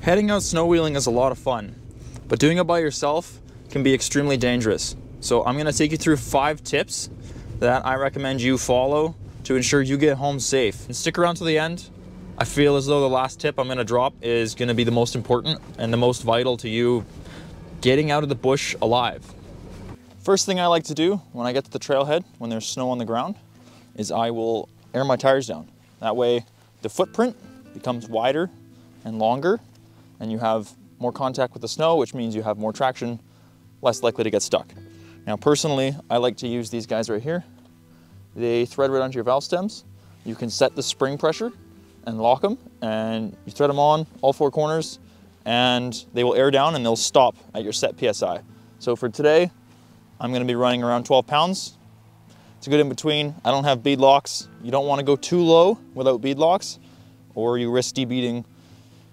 Heading out snow wheeling is a lot of fun, but doing it by yourself can be extremely dangerous. So I'm gonna take you through 5 tips that I recommend you follow to ensure you get home safe. And stick around to the end. I feel as though the last tip I'm gonna drop is gonna be the most important and the most vital to you getting out of the bush alive. First thing I like to do when I get to the trailhead, when there's snow on the ground, is I will air my tires down. That way the footprint becomes wider and longer, and you have more contact with the snow, which means you have more traction, less likely to get stuck. Now personally, I like to use these guys right here. They thread right onto your valve stems. You can set the spring pressure and lock them, and you thread them on all 4 corners, and they will air down and they'll stop at your set PSI. So for today, I'm gonna be running around 12 pounds. It's a good in between. I don't have bead locks. You don't wanna go too low without bead locks, or you risk debeading.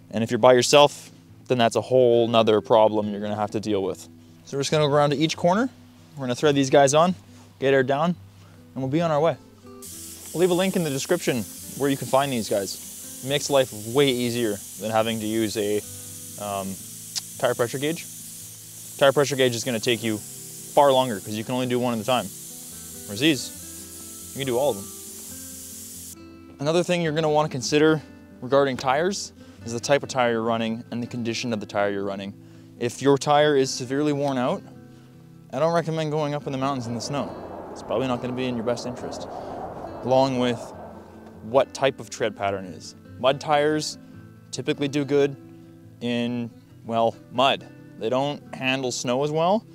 And if you're by yourself, then that's a whole nother problem you're gonna have to deal with. So we're just gonna go around to each corner. We're gonna thread these guys on, get aired down, and we'll be on our way. I'll leave a link in the description where you can find these guys. It makes life way easier than having to use a tire pressure gauge. Tire pressure gauge is gonna take you far longer because you can only do one at a time. Whereas these, you can do all of them. Another thing you're gonna wanna consider regarding tires is the type of tire you're running and the condition of the tire you're running. If your tire is severely worn out, I don't recommend going up in the mountains in the snow. It's probably not going to be in your best interest. Along with what type of tread pattern it is. Mud tires typically do good in, well, mud. They don't handle snow as well,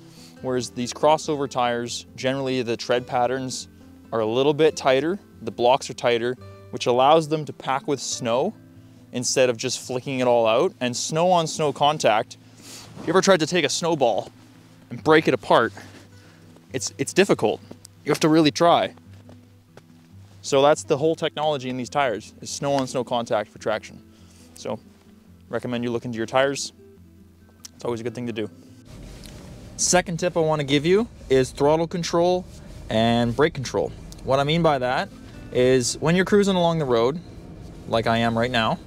whereas these crossover tires, generally the tread patterns are a little bit tighter, the blocks are tighter, which allows them to pack with snow instead of just flicking it all out. And snow on snow contact, if you ever tried to take a snowball and break it apart, it's difficult. You have to really try. So that's the whole technology in these tires, is snow on snow contact for traction. So recommend you look into your tires. It's always a good thing to do. Second tip I want to give you is throttle control and brake control. What I mean by that is when you're cruising along the road, like I am right now,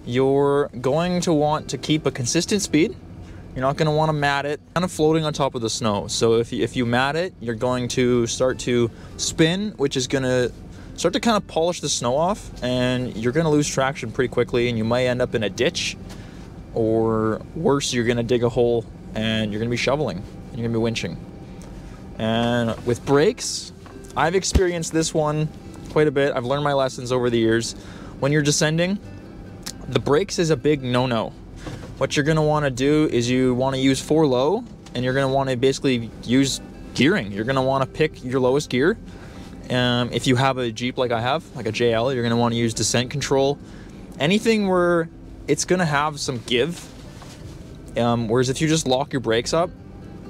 you're going to want to keep a consistent speed. You're not going to want to mat it, kind of floating on top of the snow. So if you mat it, you're going to start to spin, which is going to start to kind of polish the snow off, and you're going to lose traction pretty quickly, and you might end up in a ditch, or worse, you're going to dig a hole and you're going to be shoveling and you're going to be winching. And with brakes, I've experienced this one quite a bit. I've learned my lessons over the years. When you're descending, the brakes is a big no-no. What you're gonna wanna do is you wanna use 4 low, and you're gonna wanna basically use gearing. You're gonna wanna pick your lowest gear. If you have a Jeep like I have, like a JL, you're gonna wanna use descent control. Anything where it's gonna have some give. Whereas if you just lock your brakes up,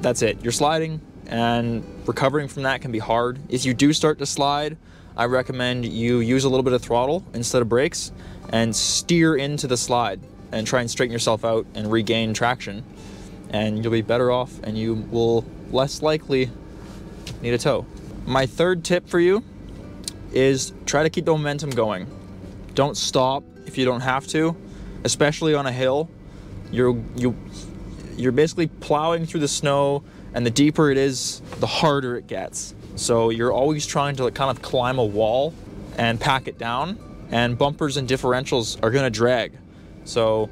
that's it. You're sliding, and recovering from that can be hard. If you do start to slide, I recommend you use a little bit of throttle instead of brakes and steer into the slide and try and straighten yourself out and regain traction, and you'll be better off and you will less likely need a tow. My third tip for you is try to keep the momentum going. Don't stop if you don't have to, especially on a hill. You're basically plowing through the snow, and the deeper it is, the harder it gets. So you're always trying to kind of climb a wall and pack it down, and bumpers and differentials are gonna drag. So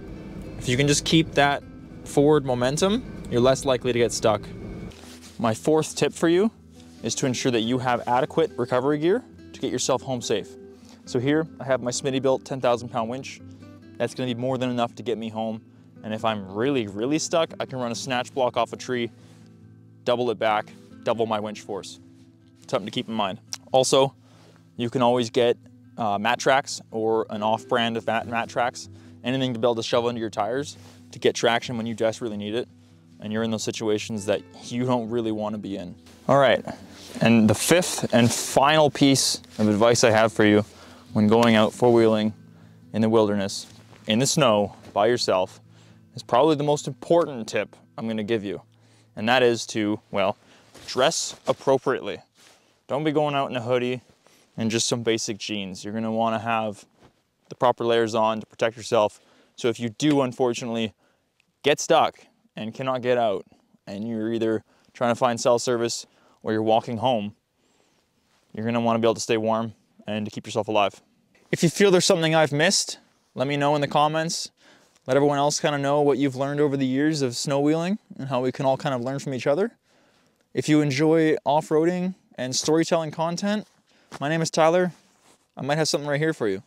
if you can just keep that forward momentum, you're less likely to get stuck. My 4th tip for you is to ensure that you have adequate recovery gear to get yourself home safe. So here I have my Smitty-built 10,000 pound winch. That's gonna be more than enough to get me home. And if I'm really, really stuck, I can run a snatch block off a tree, double it back, double my winch force. Something to keep in mind. Also, you can always get mat tracks or an off-brand of mat tracks, anything to be able to shovel into your tires to get traction when you desperately need it, and you're in those situations that you don't really want to be in. All right, and the 5th and final piece of advice I have for you when going out four-wheeling in the wilderness, in the snow, by yourself, is probably the most important tip I'm going to give you, and that is to, well, dress appropriately. Don't be going out in a hoodie and just some basic jeans. You're gonna wanna have the proper layers on to protect yourself So if you do unfortunately get stuck and cannot get out, and you're either trying to find cell service or you're walking home, you're gonna wanna be able to stay warm and to keep yourself alive. If you feel there's something I've missed, let me know in the comments. Let everyone else kind of know what you've learned over the years of snow wheeling and how we can all kind of learn from each other. If you enjoy off-roading and storytelling content, my name is Tyler. I might have something right here for you.